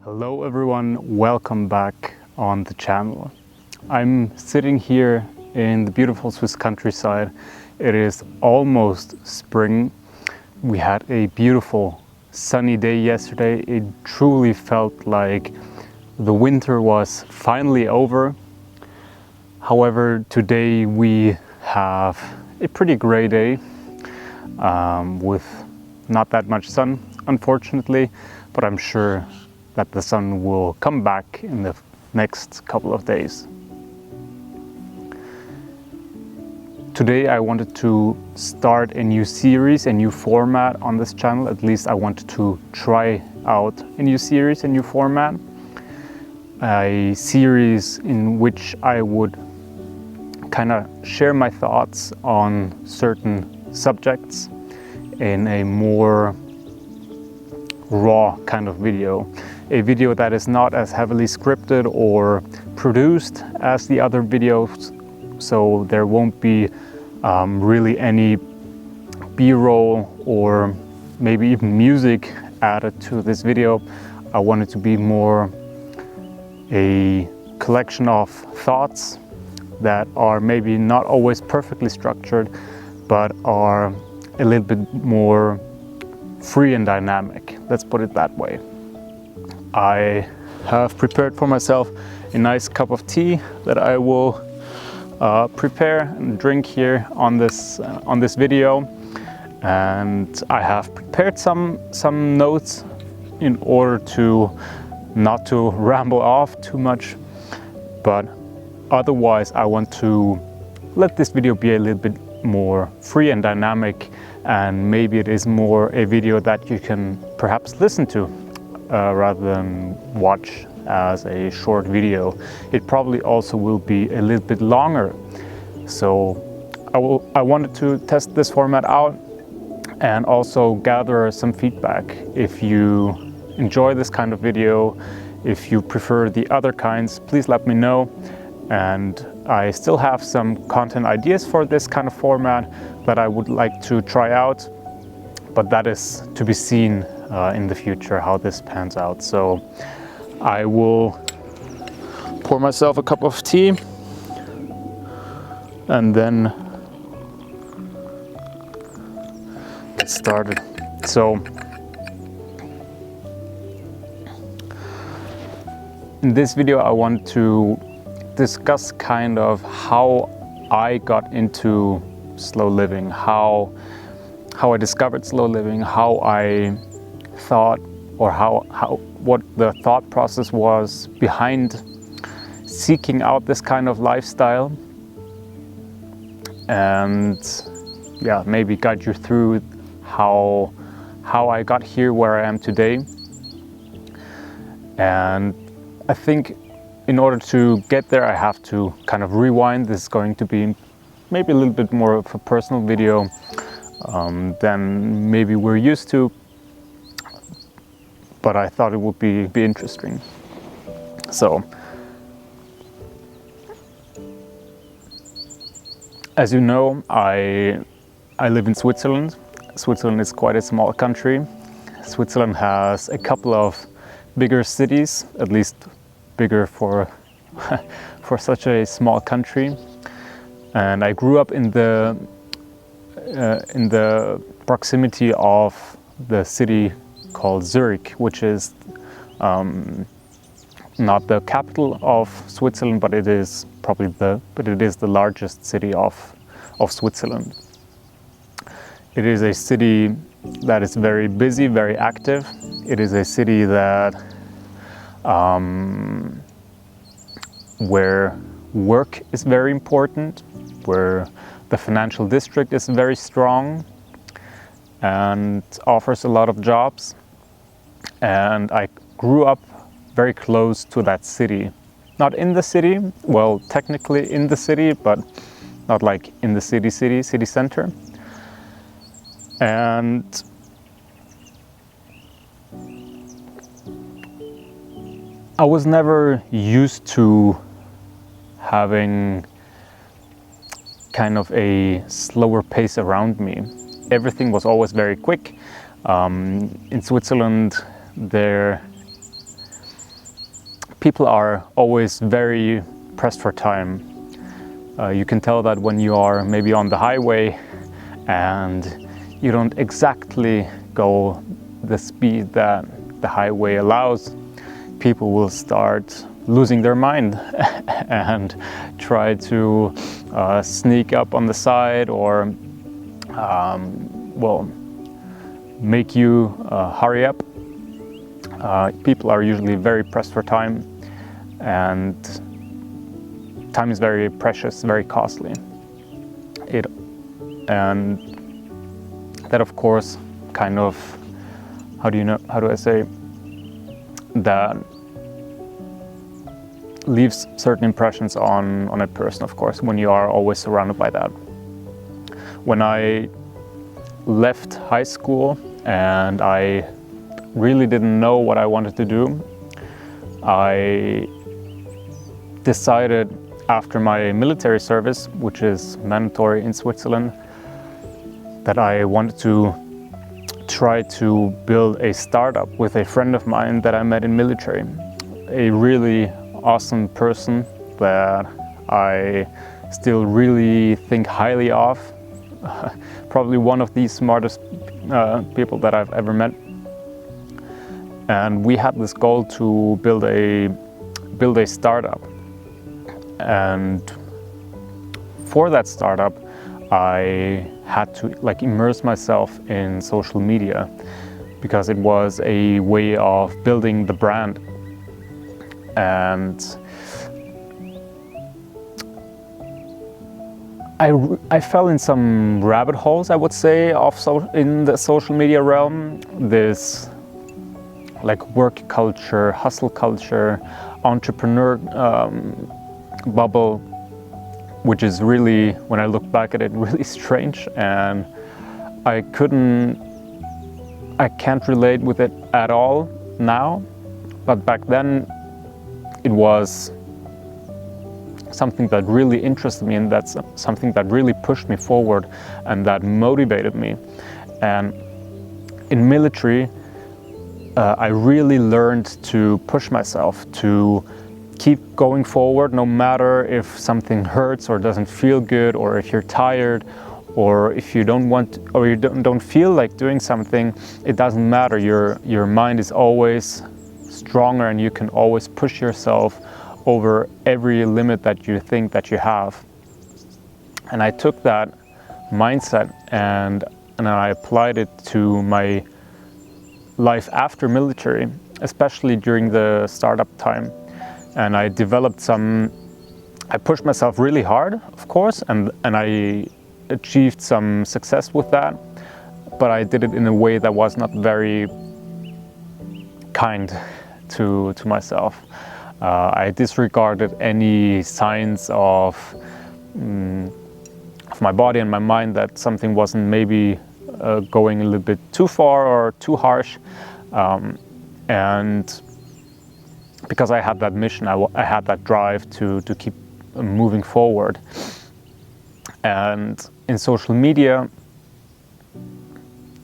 Hello everyone, welcome back on the channel. I'm sitting here in the beautiful Swiss countryside. It is almost spring. We had a beautiful sunny day yesterday. It truly felt like the winter was finally over. However, today we have a pretty gray day with not that much sun, unfortunately, but I'm sure that the sun will come back in the next couple of days. Today I wanted to start a new series, a new format on this channel. At least I wanted to try out a new series, a new format. A series in which I would kind of share my thoughts on certain subjects in a more raw kind of video. A video that is not as heavily scripted or produced as the other videos, so there won't be really any B-roll or maybe even music added to this video. I want it to be more a collection of thoughts that are maybe not always perfectly structured, but are a little bit more free and dynamic. Let's put it that way. I have prepared for myself a nice cup of tea that I will prepare and drink here on this video, and I have prepared some notes in order to not to ramble off too much, but otherwise I want to let this video be a little bit more free and dynamic, and maybe it is more a video that you can perhaps listen to rather than watch as a short video. It probably also will be a little bit longer. So I wanted to test this format out and also gather some feedback. If you enjoy this kind of video, if you prefer the other kinds, please let me know. And I still have some content ideas for this kind of format that I would like to try out, but that is to be seen in the future how this pans out. So I will pour myself a cup of tea and then get started. So in this video I want to discuss kind of how I got into slow living, how I discovered slow living, how I thought, or what the thought process was behind seeking out this kind of lifestyle, and yeah, maybe guide you through how I got here where I am today. And I think in order to get there I have to kind of rewind. This is going to be maybe a little bit more of a personal video than maybe we're used to, but I thought it would be interesting. So, as you know, I live in Switzerland. Switzerland is quite a small country. Switzerland has a couple of bigger cities, at least bigger for for such a small country. And I grew up in the proximity of the city called Zurich, which is not the capital of Switzerland, but it is probably the largest city of Switzerland. It is a city that is very busy, very active. It is a city that where work is very important, where the financial district is very strong and offers a lot of jobs. And I grew up very close to that city. Not in the city, well, technically in the city, but not like in the city center. And I was never used to having kind of a slower pace around me. Everything was always very quick. In Switzerland, there people are always very pressed for time. You can tell that when you are maybe on the highway and you don't exactly go the speed that the highway allows, people will start losing their mind and try to sneak up on the side or well, make you hurry up. People are usually very pressed for time, and time is very precious, very costly. And that, of course, kind of, how do I say, that leaves certain impressions on a person, of course, when you are always surrounded by that. When I left high school and I really didn't know what I wanted to do, I decided after my military service, which is mandatory in Switzerland, that I wanted to try to build a startup with a friend of mine that I met in military. A really awesome person that I still really think highly of. Probably one of the smartest people that I've ever met. And we had this goal to build a startup. And for that startup, I had to immerse myself in social media because it was a way of building the brand. And I fell in some rabbit holes, I would say, in the social media realm. This work culture, hustle culture, entrepreneur bubble, which is really, when I look back at it, really strange, and I can't relate with it at all now, but back then it was something that really interested me, and that's something that really pushed me forward and that motivated me. And in military, I really learned to push myself, to keep going forward no matter if something hurts or doesn't feel good, or if you're tired, or if you don't want, or you don't feel like doing something. It doesn't matter. Your mind is always stronger, and you can always push yourself over every limit that you think that you have. And I took that mindset and I applied it to my life after military, especially during the startup time. And I pushed myself really hard, of course, and I achieved some success with that, but I did it in a way that was not very kind to myself. I disregarded any signs of my body and my mind that something wasn't maybe going a little bit too far or too harsh. And because I had that mission, I had that drive to keep moving forward. And in social media,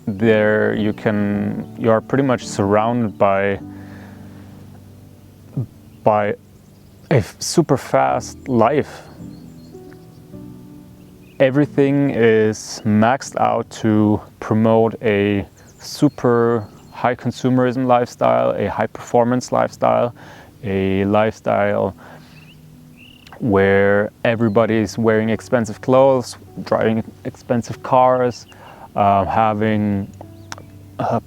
there you are pretty much surrounded by a super fast life. Everything is maxed out to promote a super high consumerism lifestyle, a high performance lifestyle, a lifestyle where everybody is wearing expensive clothes, driving expensive cars, having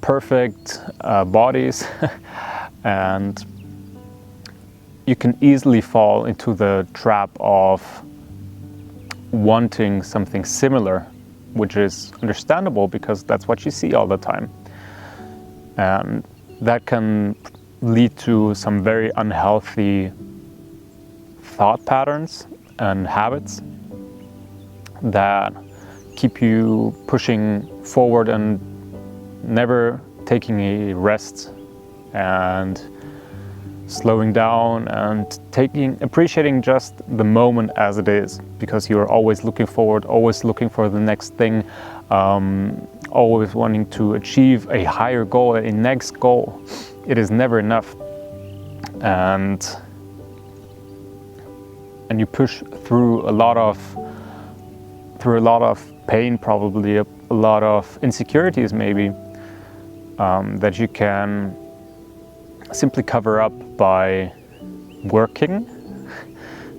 perfect bodies, and you can easily fall into the trap of wanting something similar, which is understandable because that's what you see all the time. And that can lead to some very unhealthy thought patterns and habits that keep you pushing forward and never taking a rest and slowing down and appreciating just the moment as it is, because you are always looking forward, always looking for the next thing, always wanting to achieve a higher goal, a next goal. It is never enough. and you push through a lot of pain, probably a lot of insecurities maybe, that you can simply cover up by working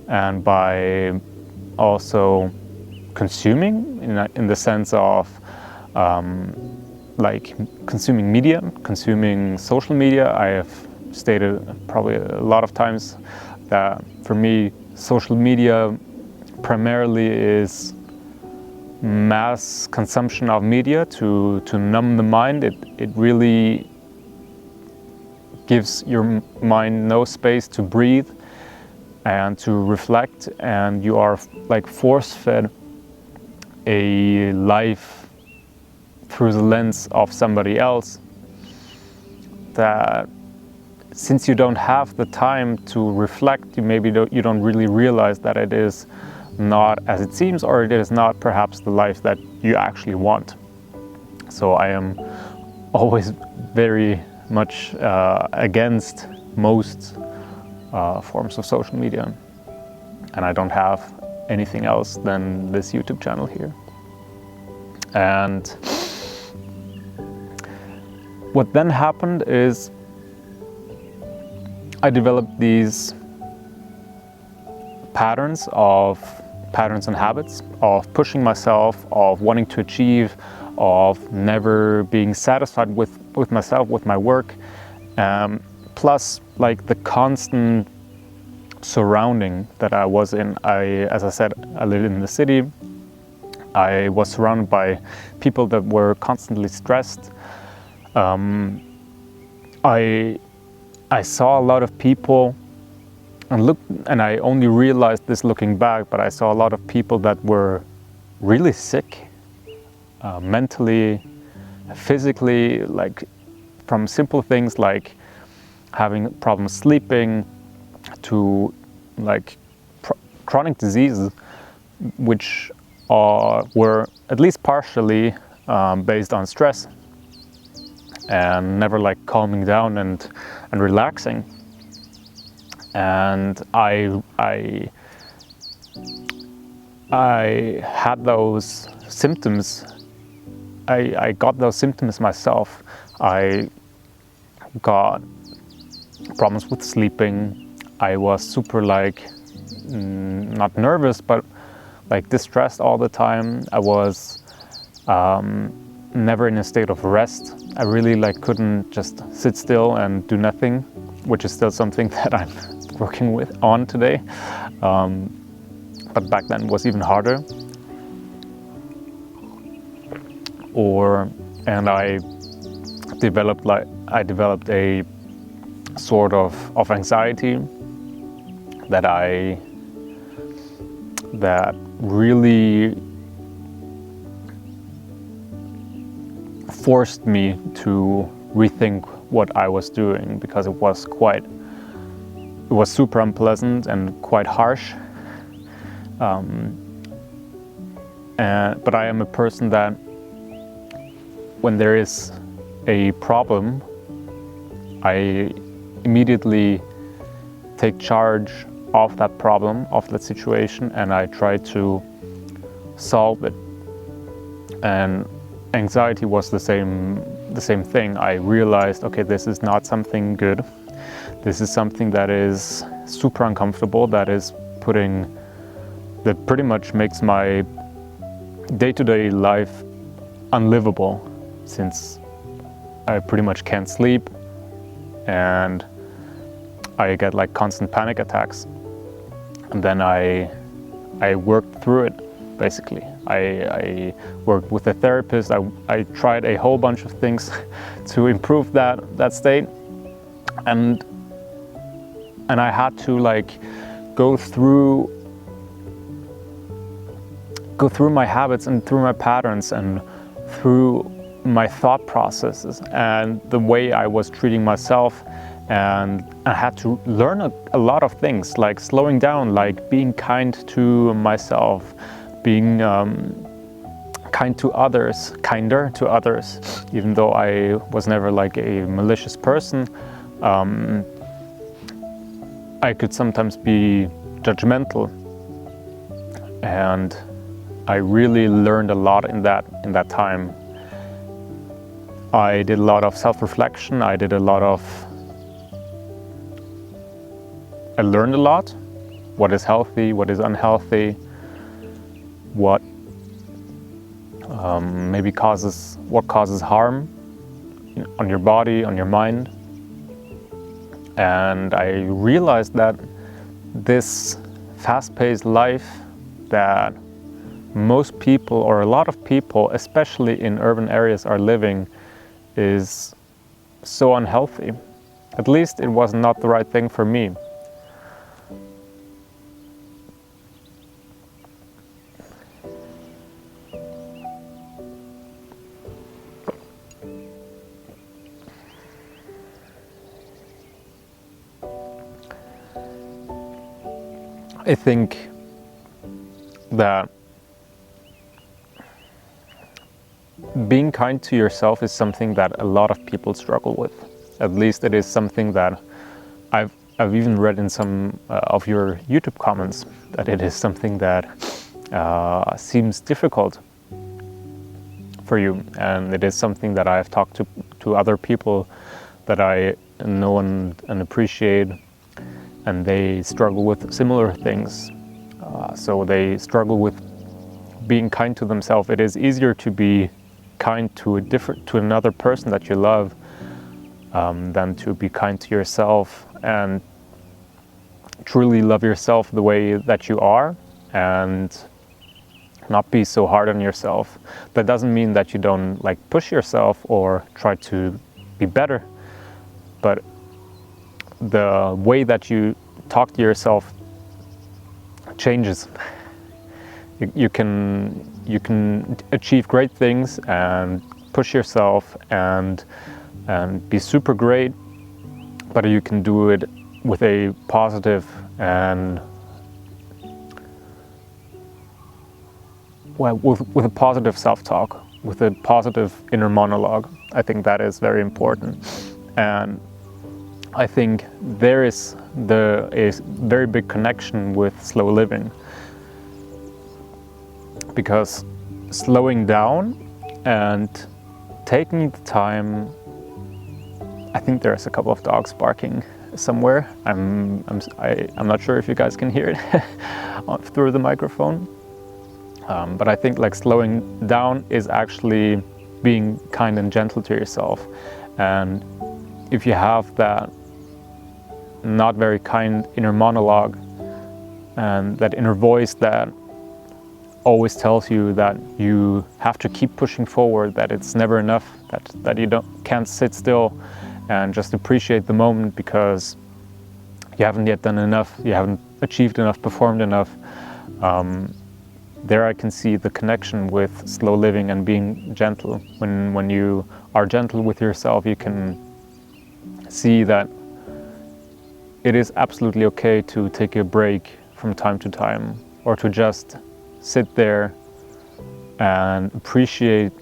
and by also consuming, in the sense of like consuming media, consuming social media. I have stated probably a lot of times that for me social media primarily is mass consumption of media to numb the mind. It really gives your mind no space to breathe and to reflect, and you are like force-fed a life through the lens of somebody else, that since you don't have the time to reflect, you don't really realize that it is not as it seems, or it is not perhaps the life that you actually want. So I am always very much against most forms of social media, and I don't have anything else than this YouTube channel here. And what then happened is I developed these patterns and habits of pushing myself, of wanting to achieve, of never being satisfied with myself, with my work, plus like the constant surrounding that I was in. As I said, I lived in the city. I was surrounded by people that were constantly stressed. I saw a lot of people, and I only realized this looking back, but I saw a lot of people that were really sick, mentally, physically, like from simple things like having problems sleeping to like chronic diseases, which were at least partially based on stress and never like calming down and relaxing. And I had those symptoms. I got those symptoms myself. I got problems with sleeping. I was super like not nervous, but like distressed all the time. I was never in a state of rest. I really like couldn't just sit still and do nothing, which is still something that I'm working on today. But back then it was even harder. And I developed a sort of anxiety that really forced me to rethink what I was doing, because it was super unpleasant and quite harsh. But I am a person that when there is a problem, I immediately take charge of that problem, of that situation, and I try to solve it. And anxiety was the same thing. I realized, okay, this is not something good. This is something that is super uncomfortable, that pretty much makes my day-to-day life unlivable, since I pretty much can't sleep and I get like constant panic attacks. And then I worked through it, basically. I worked with a therapist. I tried a whole bunch of things to improve that state, and I had to like go through my habits and through my patterns and through my thought processes and the way I was treating myself. And I had to learn a lot of things, like slowing down, like being kind to myself, being kinder to others, even though I was never like a malicious person. I could sometimes be judgmental, and I really learned a lot in that time. I did a lot of self-reflection. I learned a lot. What is healthy, what is unhealthy, what causes harm on your body, on your mind. And I realized that this fast-paced life that most people, or a lot of people, especially in urban areas, are living is so unhealthy. At least it was not the right thing for me. I think that being kind to yourself is something that a lot of people struggle with. At least it is something that I've even read in some of your YouTube comments, that it is something that seems difficult for you, and it is something that I've talked to other people that I know and appreciate, and they struggle with similar things. So they struggle with being kind to themselves. It is easier to be kind to another person that you love than to be kind to yourself and truly love yourself the way that you are, and not be so hard on yourself. That doesn't mean that you don't push yourself or try to be better, but the way that you talk to yourself changes. You can achieve great things and push yourself and be super great, but you can do it with a positive and with a positive self-talk, with a positive inner monologue. I think that is very important. And I think there is a very big connection with slow living, because slowing down and taking the time. I think there's a couple of dogs barking somewhere. I'm not sure if you guys can hear it through the microphone, but I think slowing down is actually being kind and gentle to yourself. And if you have that not very kind inner monologue and that inner voice that always tells you that you have to keep pushing forward, that it's never enough, that you can't sit still and just appreciate the moment because you haven't yet done enough, you haven't achieved enough, performed enough. There I can see the connection with slow living and being gentle. When you are gentle with yourself, you can see that it is absolutely okay to take a break from time to time, or to just sit there and appreciate,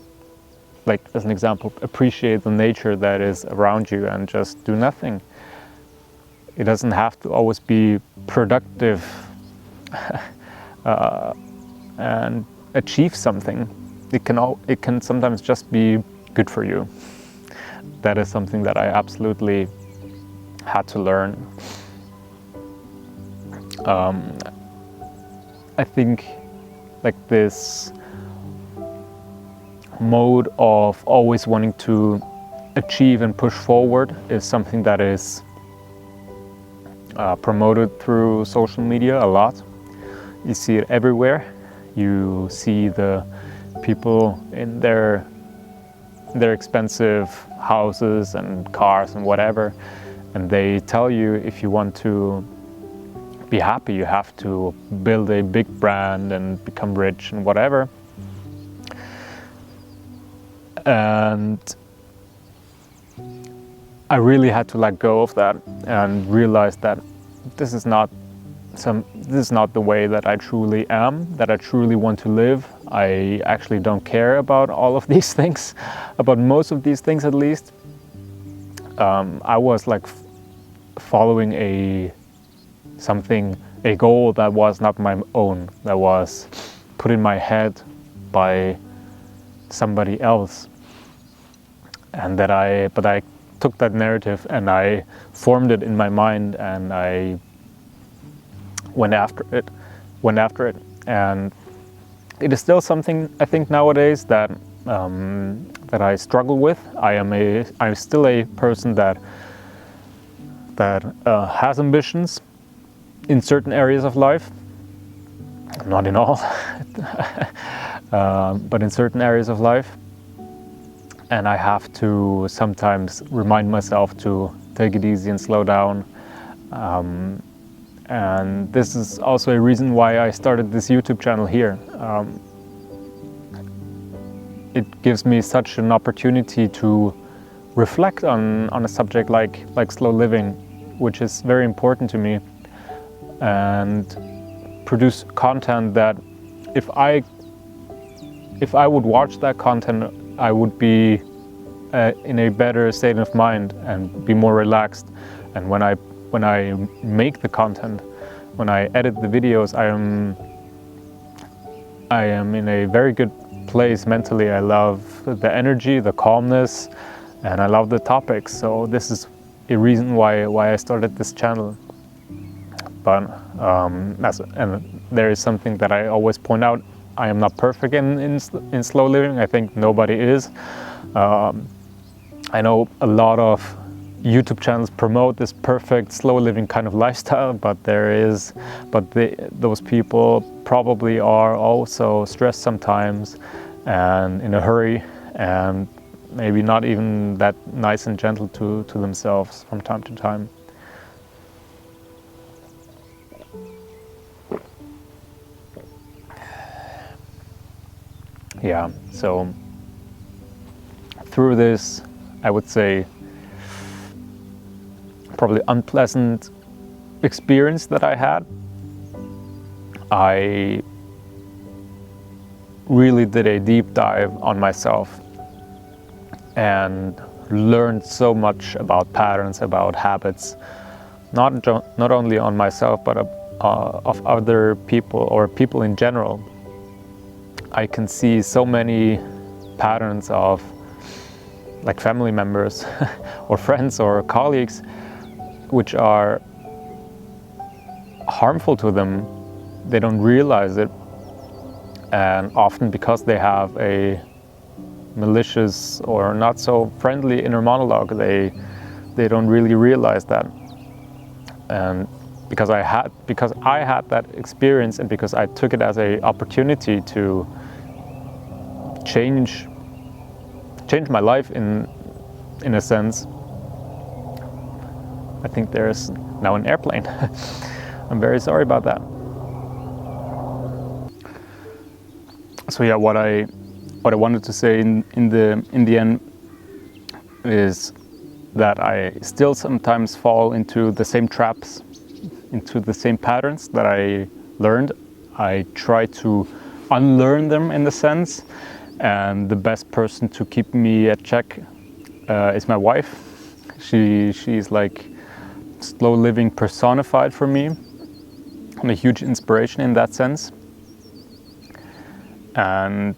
as an example, appreciate the nature that is around you and just do nothing. It doesn't have to always be productive and achieve something. It can sometimes just be good for you. That is something that I absolutely had to learn. I think this mode of always wanting to achieve and push forward is something that is promoted through social media a lot. You see it everywhere. You see the people in their expensive houses and cars and whatever, and they tell you if you want to be happy, you have to build a big brand and become rich and whatever. And I really had to let go of that and realize that this is not the way that I truly am, that I truly want to live. I actually don't care about all of these things, about most of these things at least. I was following a something, a goal that was not my own, that was put in my head by somebody else. And that but I took that narrative and I formed it in my mind, and I went after it. And it is still something, I think, nowadays that that I struggle with. I'm still a person that has ambitions in certain areas of life, not in all, but in certain areas of life. And I have to sometimes remind myself to take it easy and slow down. And this is also a reason why I started this YouTube channel here. It gives me such an opportunity to reflect on a subject like slow living, which is very important to me, and produce content that if I would watch that content, I would be in a better state of mind and be more relaxed. And when I make the content, when I edit the videos, I am in a very good place mentally. I love the energy, the calmness, and I love the topics. So this is a reason why I started this channel. But and there is something that I always point out: I am not perfect in slow living. I think nobody is. I know a lot of YouTube channels promote this perfect slow living kind of lifestyle, but those people probably are also stressed sometimes and in a hurry, and maybe not even that nice and gentle to themselves from time to time. Yeah, so through this, I would say, probably unpleasant experience that I had, I really did a deep dive on myself and learned so much about patterns, about habits, not only on myself, but of other people or people in general. I can see so many patterns of like family members or friends or colleagues which are harmful to them. They don't realize it, and often because they have a malicious or not so friendly inner monologue, they don't really realize that. And because I had that experience, and because I took it as an opportunity to change my life in a sense. I think there's now an airplane. I'm very sorry about that. So yeah, what I wanted to say in the end is that I still sometimes fall into the same traps, into the same patterns that I learned. I try to unlearn them in a sense, and the best person to keep me at check is my wife. She's like slow living personified for me, and a huge inspiration in that sense. And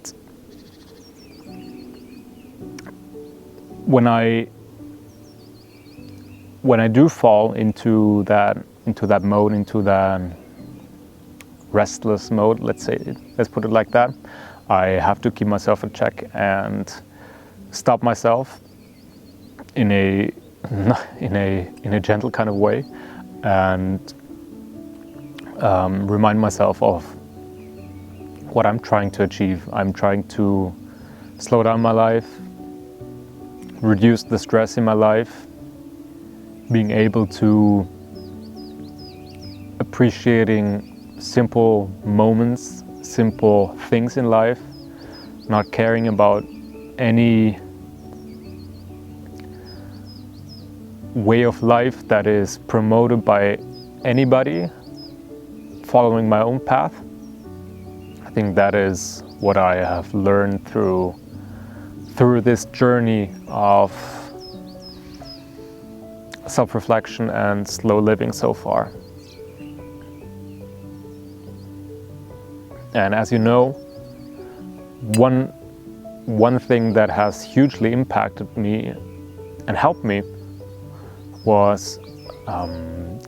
when I do fall into that mode, into that restless mode, let's put it like that, I have to keep myself in check and stop myself in a gentle kind of way, and remind myself of what I'm trying to achieve. I'm trying to slow down my life, reduce the stress in my life, being able to appreciating simple moments, simple things in life, not caring about any way of life that is promoted by anybody, following my own path. I think that is what I have learned through this journey of self-reflection and slow living so far. And as you know, one thing that has hugely impacted me and helped me was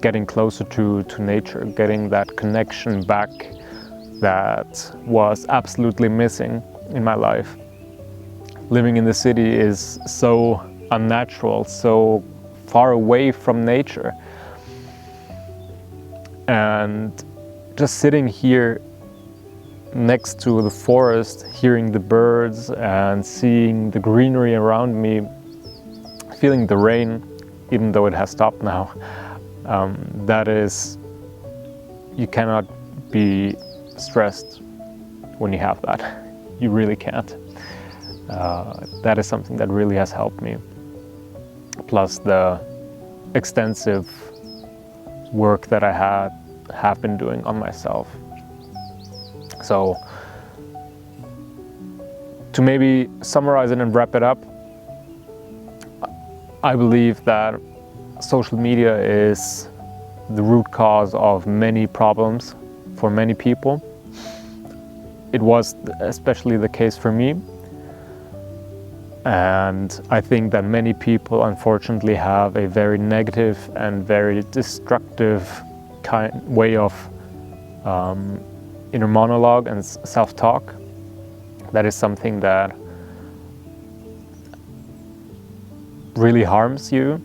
getting closer to nature, getting that connection back that was absolutely missing in my life. Living in the city is so unnatural, so far away from nature. And just sitting here next to the forest, hearing the birds and seeing the greenery around me, feeling the rain, even though it has stopped now, that is, you cannot be stressed when you have that. You really can't. That is something that really has helped me. Plus the extensive work that I have been doing on myself. So to maybe summarize it and wrap it up, I believe that social media is the root cause of many problems for many people. It was especially the case for me. And I think that many people unfortunately have a very negative and very destructive way of inner monologue and self-talk. That is something that really harms you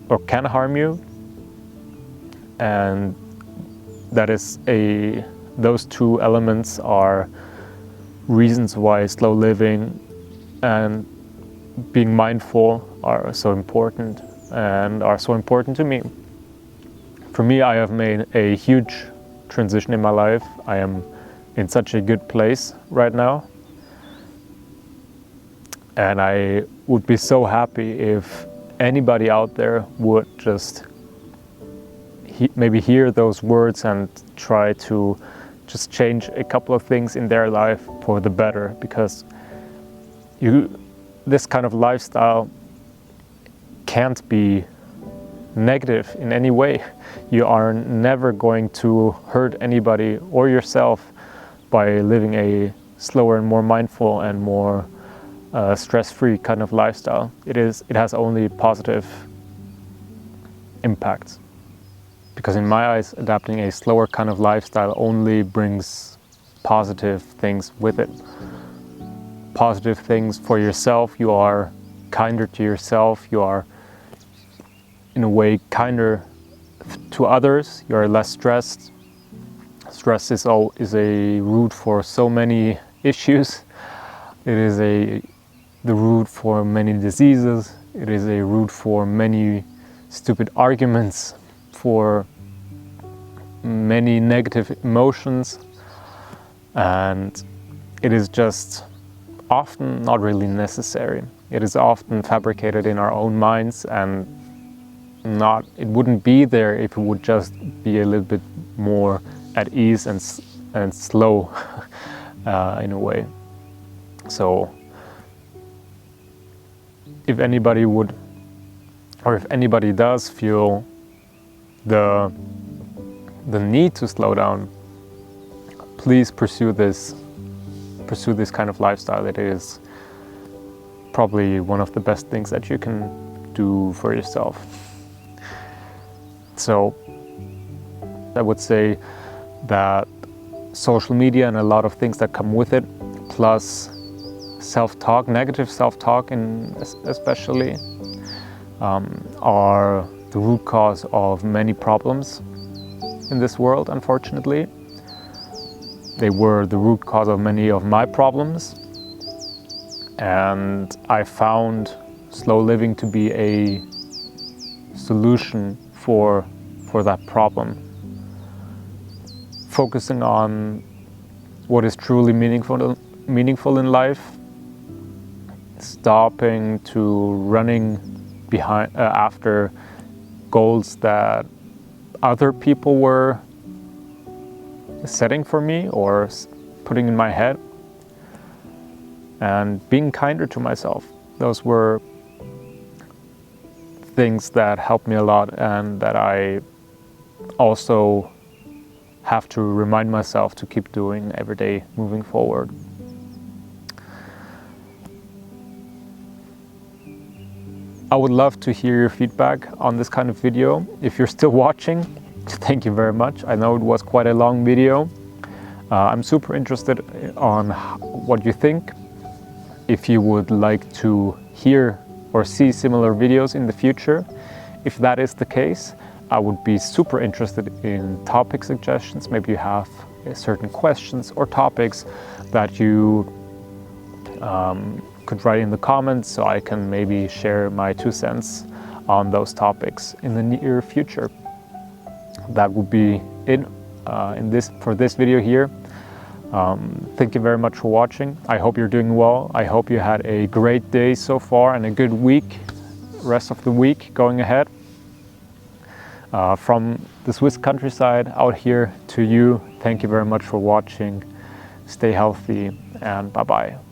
or can harm you. And that is those two elements are reasons why slow living and being mindful are so important and are so important to me. For me, I have made a huge transition in my life. I am in such a good place right now. And I would be so happy if anybody out there would just maybe hear those words and try to just change a couple of things in their life for the better, because this kind of lifestyle can't be negative in any way. You are never going to hurt anybody or yourself by living a slower and more mindful and more stress-free kind of lifestyle. It has only positive impacts. Because in my eyes, adapting a slower kind of lifestyle only brings positive things with it. Positive things for yourself. You are kinder to yourself. You are, in a way, kinder to others. You are less stressed. Stress is a root for so many issues. It is the root for many diseases. It is a root for many stupid arguments, for many negative emotions, and it is just often not really necessary. It is often fabricated in our own minds, and it wouldn't be there if it would just be a little bit more at ease and slow in a way. So if anybody would, or if anybody does feel the need to slow down, please pursue this kind of lifestyle. It is probably one of the best things that you can do for yourself. So I would say that social media and a lot of things that come with it, plus self-talk, negative self-talk especially, are the root cause of many problems in this world, unfortunately. They were the root cause of many of my problems, and I found slow living to be a solution for that problem. Focusing on what is truly meaningful in life, stopping to running behind after goals that other people were setting for me or putting in my head, and being kinder to myself. Those were things that helped me a lot, and that I also have to remind myself to keep doing every day moving forward. I would love to hear your feedback on this kind of video. If you're still watching, thank you very much. I know it was quite a long video. I'm super interested on what you think. If you would like to hear or see similar videos in the future, if that is the case, I would be super interested in topic suggestions. Maybe you have certain questions or topics that you could write in the comments, so I can maybe share my 2 cents on those topics in the near future. That would be it for this video here. Thank you very much for watching. I hope you're doing well. I hope you had a great day so far and a good week, rest of the week going ahead. From the Swiss countryside out here to you, thank you very much for watching. Stay healthy and bye-bye.